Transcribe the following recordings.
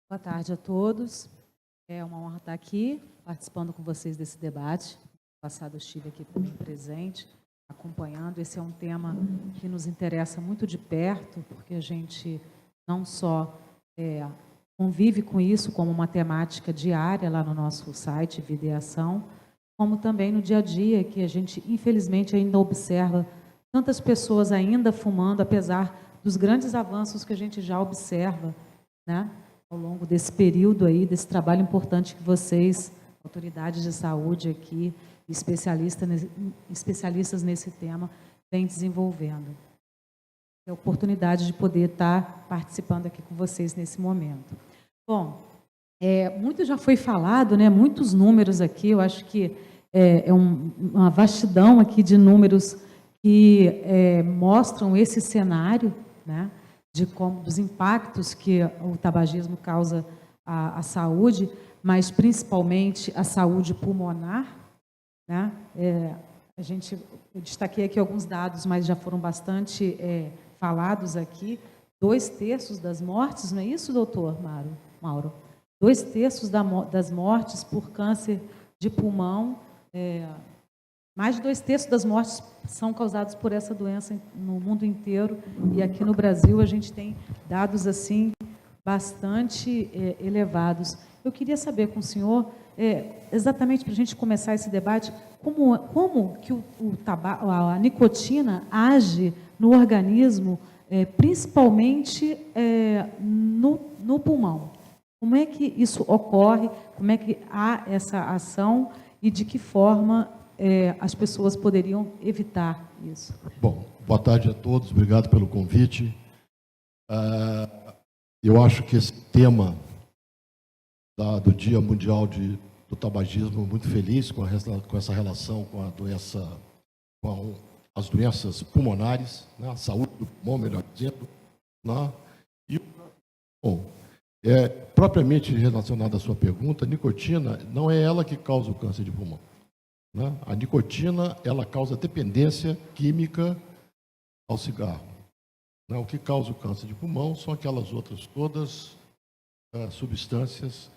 Boa tarde a todos. É uma honra estar aqui, participando com vocês desse debate. No passado eu estive aqui também presente, acompanhando. Esse é um tema que nos interessa muito de perto, porque a gente não só convive com isso como uma temática diária lá no nosso site, Vida e Ação, como também no dia a dia, que a gente, infelizmente, ainda observa tantas pessoas ainda fumando, apesar dos grandes avanços que a gente já observa, né, ao longo desse período aí, desse trabalho importante que vocês, autoridades de saúde aqui, especialistas nesse tema, vêm desenvolvendo. É a oportunidade de poder estar participando aqui com vocês nesse momento. Bom, muito já foi falado, né, muitos números aqui, eu acho que uma vastidão aqui de números que mostram esse cenário, né, dos impactos que o tabagismo causa à saúde, mas principalmente à saúde pulmonar, né? Eu destaquei aqui alguns dados, mas já foram bastante falados aqui. 2/3 das mortes, não é isso, doutor Mauro? 2/3 das mortes por câncer de pulmão, mais de 2/3 das mortes são causadas por essa doença no mundo inteiro, e aqui no Brasil a gente tem dados assim bastante elevados. Eu queria saber com o senhor, exatamente para a gente começar esse debate, como que a nicotina age no organismo, principalmente no pulmão. Como é que isso ocorre? Como é que há essa ação e de que forma as pessoas poderiam evitar isso? Bom, boa tarde a todos, obrigado pelo convite. Eu acho que esse tema do Dia Mundial do Tabagismo, muito feliz com essa relação com a doença, com as doenças pulmonares, né, a saúde do pulmão, melhor dizendo, né? E, bom, propriamente relacionado à sua pergunta, a nicotina não é ela que causa o câncer de pulmão, né? A nicotina, ela causa dependência química ao cigarro, né? O que causa o câncer de pulmão são aquelas outras todas substâncias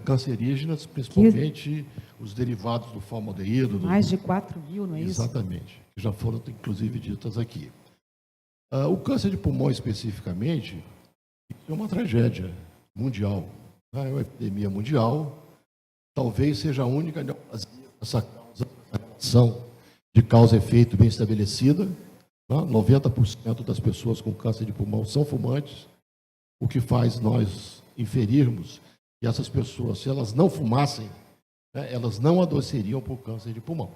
cancerígenas, principalmente os derivados do formaldeído. Mais de 4.000, não é isso? Exatamente, que já foram, inclusive, ditas aqui. O câncer de pulmão, especificamente, é uma tragédia mundial, né? É uma epidemia mundial, talvez seja a única essa relação de causa e efeito bem estabelecida, né? 90% das pessoas com câncer de pulmão são fumantes, o que faz nós inferirmos que essas pessoas, se elas não fumassem, né, elas não adoeceriam por câncer de pulmão.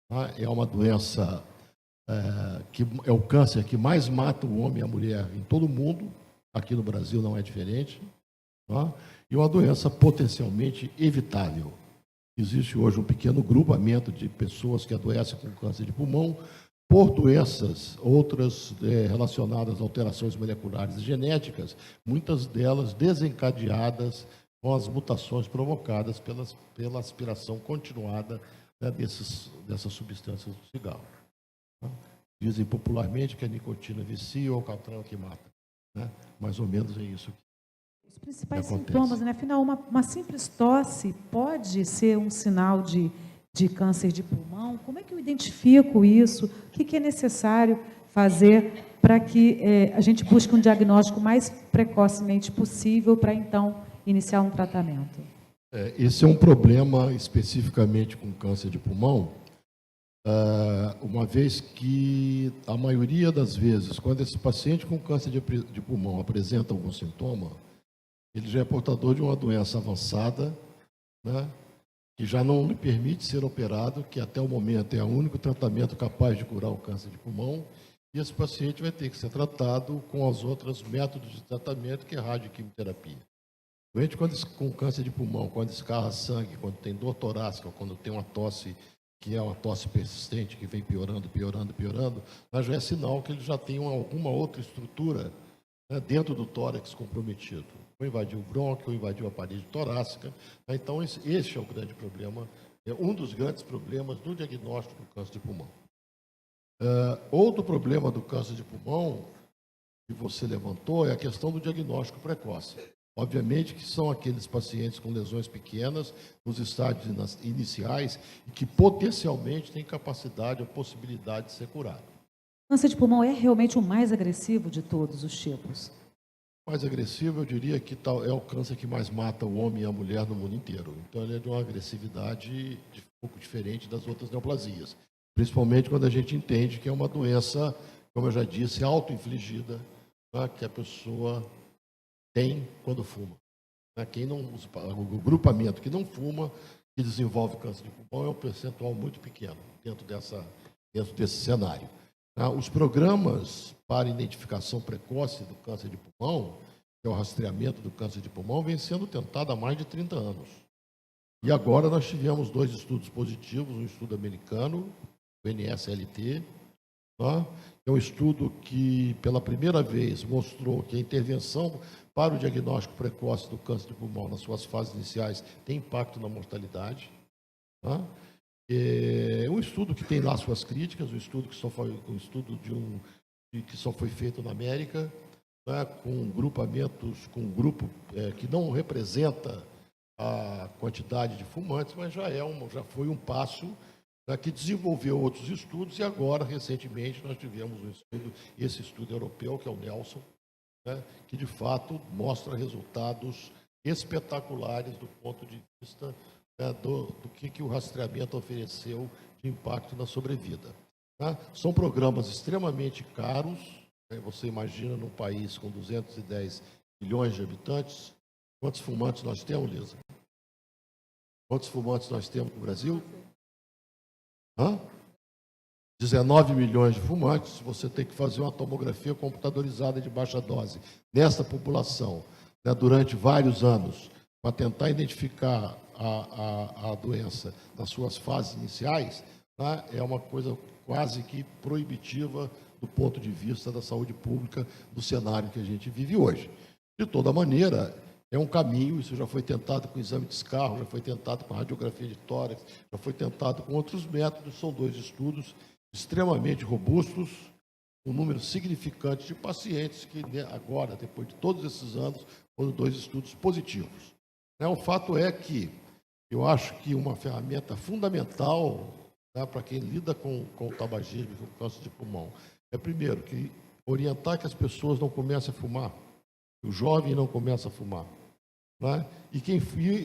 Tá? É uma doença que é o câncer que mais mata o homem e a mulher em todo o mundo, aqui no Brasil não é diferente, tá? E uma doença potencialmente evitável. Existe hoje um pequeno grupamento de pessoas que adoecem com câncer de pulmão por doenças, outras relacionadas a alterações moleculares e genéticas, muitas delas desencadeadas com as mutações provocadas pela aspiração continuada, né, dessas substâncias do cigarro. Tá? Dizem popularmente que a nicotina vicia ou o alcatrão que mata, né? Mais ou menos é isso que os principais sintomas, né? Afinal, uma simples tosse pode ser um sinal de câncer de pulmão? Como é que eu identifico isso? O que é necessário fazer para que a gente busque um diagnóstico mais precocemente possível para, então, iniciar um tratamento? Esse é um problema especificamente com câncer de pulmão, uma vez que a maioria das vezes, quando esse paciente com câncer de pulmão apresenta algum sintoma, ele já é portador de uma doença avançada, né, que já não lhe permite ser operado, que até o momento é o único tratamento capaz de curar o câncer de pulmão, e esse paciente vai ter que ser tratado com os outros métodos de tratamento, que é radioquimioterapia. O doente com câncer de pulmão, quando escarra sangue, quando tem dor torácica, quando tem uma tosse, que é uma tosse persistente, que vem piorando, mas já é sinal que ele já tem alguma outra estrutura, né, dentro do tórax comprometido. Ou invadiu o brônquio, ou invadiu a parede torácica. Então, esse é o grande problema, é um dos grandes problemas do diagnóstico do câncer de pulmão. Outro problema do câncer de pulmão que você levantou é a questão do diagnóstico precoce. Obviamente que são aqueles pacientes com lesões pequenas, nos estádios iniciais, e que potencialmente têm capacidade ou possibilidade de ser curado. O câncer de pulmão é realmente o mais agressivo de todos os tipos? Mais agressivo, eu diria que é o câncer que mais mata o homem e a mulher no mundo inteiro. Então, ele é de uma agressividade um pouco diferente das outras neoplasias. Principalmente quando a gente entende que é uma doença, como eu já disse, auto-infligida, né, que a pessoa tem quando fuma. Né? Quem não usa, o grupamento que não fuma, que desenvolve câncer de pulmão, é um percentual muito pequeno dentro desse cenário. Os programas para identificação precoce do câncer de pulmão, que é o rastreamento do câncer de pulmão, vem sendo tentado há mais de 30 anos. E agora nós tivemos 2 estudos positivos, um estudo americano, o NSLT, que é um estudo que, pela primeira vez, mostrou que a intervenção para o diagnóstico precoce do câncer de pulmão nas suas fases iniciais tem impacto na mortalidade. É um estudo que tem lá suas críticas, um estudo que só foi feito na América, com grupamentos, com um grupo que não representa a quantidade de fumantes, mas já foi um passo que desenvolveu outros estudos, e agora, recentemente, nós tivemos esse estudo europeu, que é o Nelson, que de fato mostra resultados espetaculares do ponto de vista do que o rastreamento ofereceu de impacto na sobrevida. São programas extremamente caros. Você imagina num país com 210 milhões de habitantes, quantos fumantes nós temos, Lisa? Quantos fumantes nós temos no Brasil? 19 milhões de fumantes. Você tem que fazer uma tomografia computadorizada de baixa dose nessa população, durante vários anos, para tentar identificar a doença nas suas fases iniciais, é uma coisa quase que proibitiva do ponto de vista da saúde pública do cenário que a gente vive hoje. De toda maneira, é um caminho. Isso já foi tentado com exame de escarro, já foi tentado com radiografia de tórax, já foi tentado com outros métodos. São 2 estudos extremamente robustos, um número significante de pacientes que agora, depois de todos esses anos, foram 2 estudos positivos. O fato é que eu acho que uma ferramenta fundamental para quem lida com o tabagismo e com o câncer de pulmão é, primeiro, que orientar que as pessoas não comecem a fumar, que o jovem não comece a fumar. E quem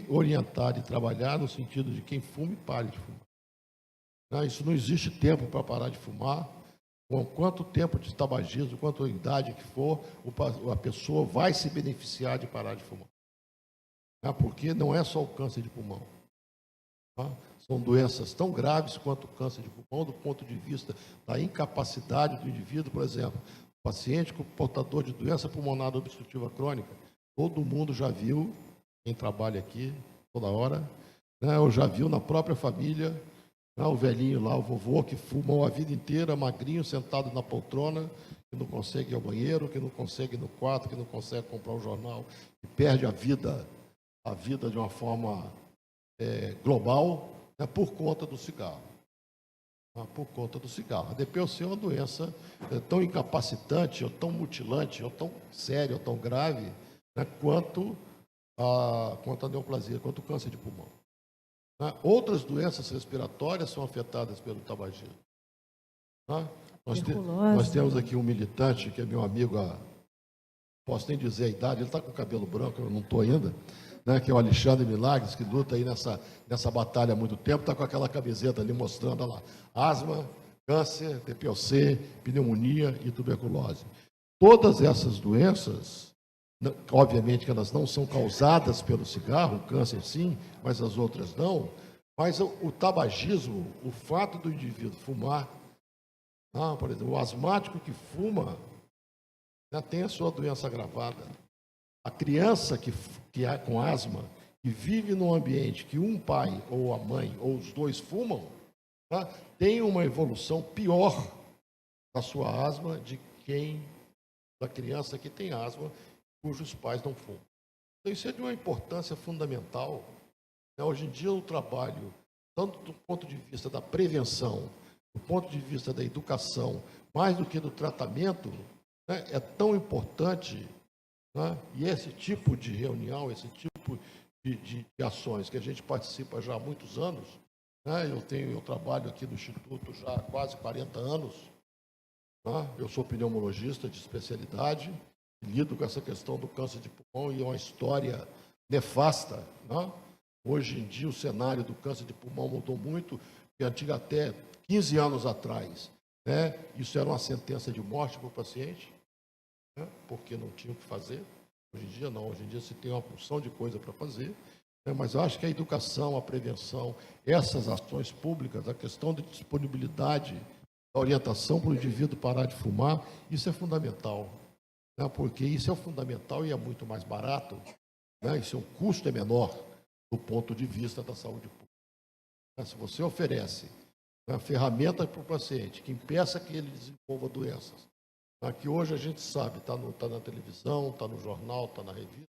orientar e trabalhar no sentido de quem fume, pare de fumar. Isso não existe tempo para parar de fumar. Com quanto tempo de tabagismo, quanto idade que for, a pessoa vai se beneficiar de parar de fumar. Porque não é só o câncer de pulmão. São doenças tão graves quanto o câncer de pulmão, do ponto de vista da incapacidade do indivíduo. Por exemplo, paciente com portador de doença pulmonar obstrutiva crônica, todo mundo já viu, quem trabalha aqui toda hora, ou já viu na própria família, o velhinho lá, o vovô, que fumou a vida inteira, magrinho, sentado na poltrona, que não consegue ir ao banheiro, que não consegue ir no quarto, que não consegue comprar um jornal, que perde a vida de uma forma global, por conta do cigarro. Por conta do cigarro. A DPOC é uma doença tão incapacitante, ou tão mutilante, ou tão séria, ou tão grave, quanto a neoplasia, quanto o câncer de pulmão. Outras doenças respiratórias são afetadas pelo tabagismo. Nós temos aqui um militante, que é meu amigo, posso nem dizer a idade, ele está com o cabelo branco, eu não estou ainda, que é o Alexandre Milagres, que luta aí nessa batalha há muito tempo, está com aquela camiseta ali mostrando, olha lá, asma, câncer, DPOC, pneumonia e tuberculose. Todas essas doenças, obviamente que elas não são causadas pelo cigarro, o câncer sim, mas as outras não, mas o tabagismo, o fato do indivíduo fumar, por exemplo, o asmático que fuma, tem a sua doença agravada. A criança que é com asma, que vive num ambiente que um pai ou a mãe ou os 2 fumam, tem uma evolução pior da sua asma da criança que tem asma, cujos pais não fumam. Então, isso é de uma importância fundamental. Hoje em dia, o trabalho, tanto do ponto de vista da prevenção, do ponto de vista da educação, mais do que do tratamento, é tão importante né? E esse tipo de reunião, esse tipo de ações que a gente participa já há muitos anos, né? Eu trabalho aqui no Instituto já há quase 40 anos, né? Eu sou pneumologista de especialidade, lido com essa questão do câncer de pulmão e é uma história nefasta, né? Hoje em dia o cenário do câncer de pulmão mudou muito, que antiga até 15 anos atrás, né? Isso era uma sentença de morte para o paciente, né? Porque não tinha o que fazer. Hoje em dia não, hoje em dia se tem uma porção de coisa para fazer, né? Mas eu acho que a educação, a prevenção, essas ações públicas, a questão de disponibilidade, a orientação para o indivíduo parar de fumar, isso é fundamental, né? Porque isso é o fundamental e é muito mais barato, né? Isso é um custo é menor do ponto de vista da saúde pública. Se você oferece uma ferramenta para o paciente que impeça que ele desenvolva doenças, que hoje a gente sabe, está na televisão, está no jornal, está na revista,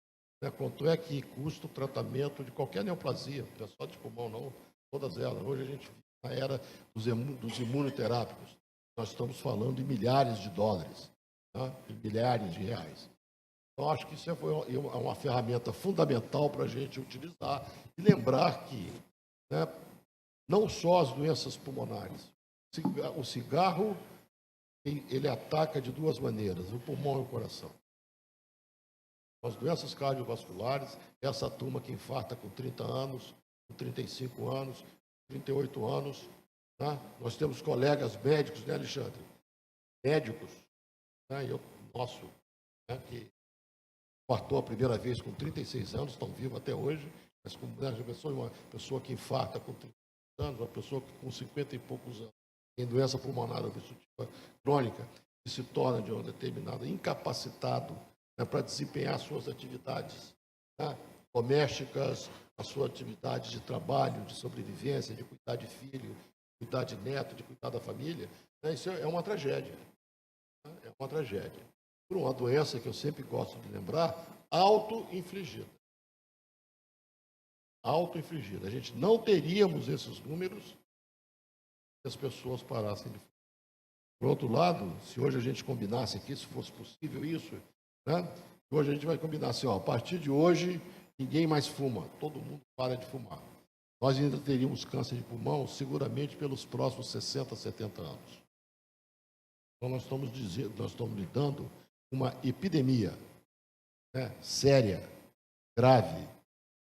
né, quanto é que custa o tratamento de qualquer neoplasia, não é só de pulmão não, todas elas. Hoje a gente vive na era dos imunoterápicos, nós estamos falando em milhares de dólares, né, em milhares de reais. Então, acho que isso é uma ferramenta fundamental para a gente utilizar e lembrar que, né, não só as doenças pulmonares, o cigarro, ele ataca de duas maneiras, o pulmão e o coração. As doenças cardiovasculares, essa turma que infarta com 30 anos, com 35 anos, 38 anos, né? Nós temos colegas médicos, né, Alexandre? Médicos, né? Nosso, né, que infartou a primeira vez com 36 anos, estão vivos até hoje, mas uma pessoa que infarta com 30 anos, uma pessoa que com 50 e poucos anos tem doença pulmonar obstrutiva crônica, que se torna de uma determinada incapacitado, né, para desempenhar suas atividades, né, domésticas, a sua atividade de trabalho, de sobrevivência, de cuidar de filho, de cuidar de neto, de cuidar da família, né, isso é uma tragédia. Né, é uma tragédia. Por uma doença que eu sempre gosto de lembrar, auto-infligida. Auto-infligida. A gente não teríamos esses números se as pessoas parassem de fumar. Por outro lado, se hoje a gente combinasse aqui, se fosse possível isso, né? Hoje a gente vai combinar assim, ó, a partir de hoje, ninguém mais fuma, todo mundo para de fumar. Nós ainda teríamos câncer de pulmão seguramente pelos próximos 60, 70 anos. Então nós estamos lidando com uma epidemia, né, séria, grave,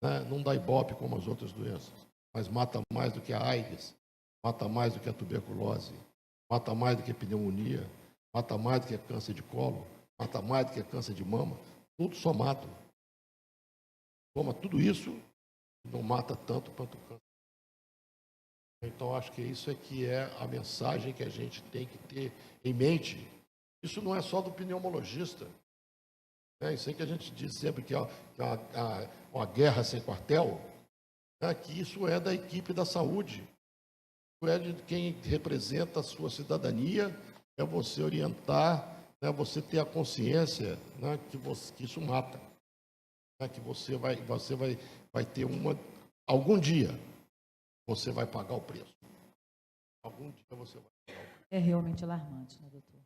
né? Não dá ibope como as outras doenças, mas mata mais do que a AIDS, mata mais do que a tuberculose, mata mais do que a pneumonia, mata mais do que câncer de colo, mata mais do que câncer de mama, tudo somado. Soma tudo isso, não mata tanto quanto o câncer. Então, acho que isso é que é a mensagem que a gente tem que ter em mente. Isso não é só do pneumologista. Isso aí que a gente diz sempre que é uma guerra sem quartel, né? Que isso é da equipe da saúde. Isso é de quem representa a sua cidadania, é você orientar, né, você ter a consciência, né, que isso mata, né, que você vai ter algum dia você vai pagar o preço. Algum dia você vai pagar o preço. É realmente alarmante, né, doutor?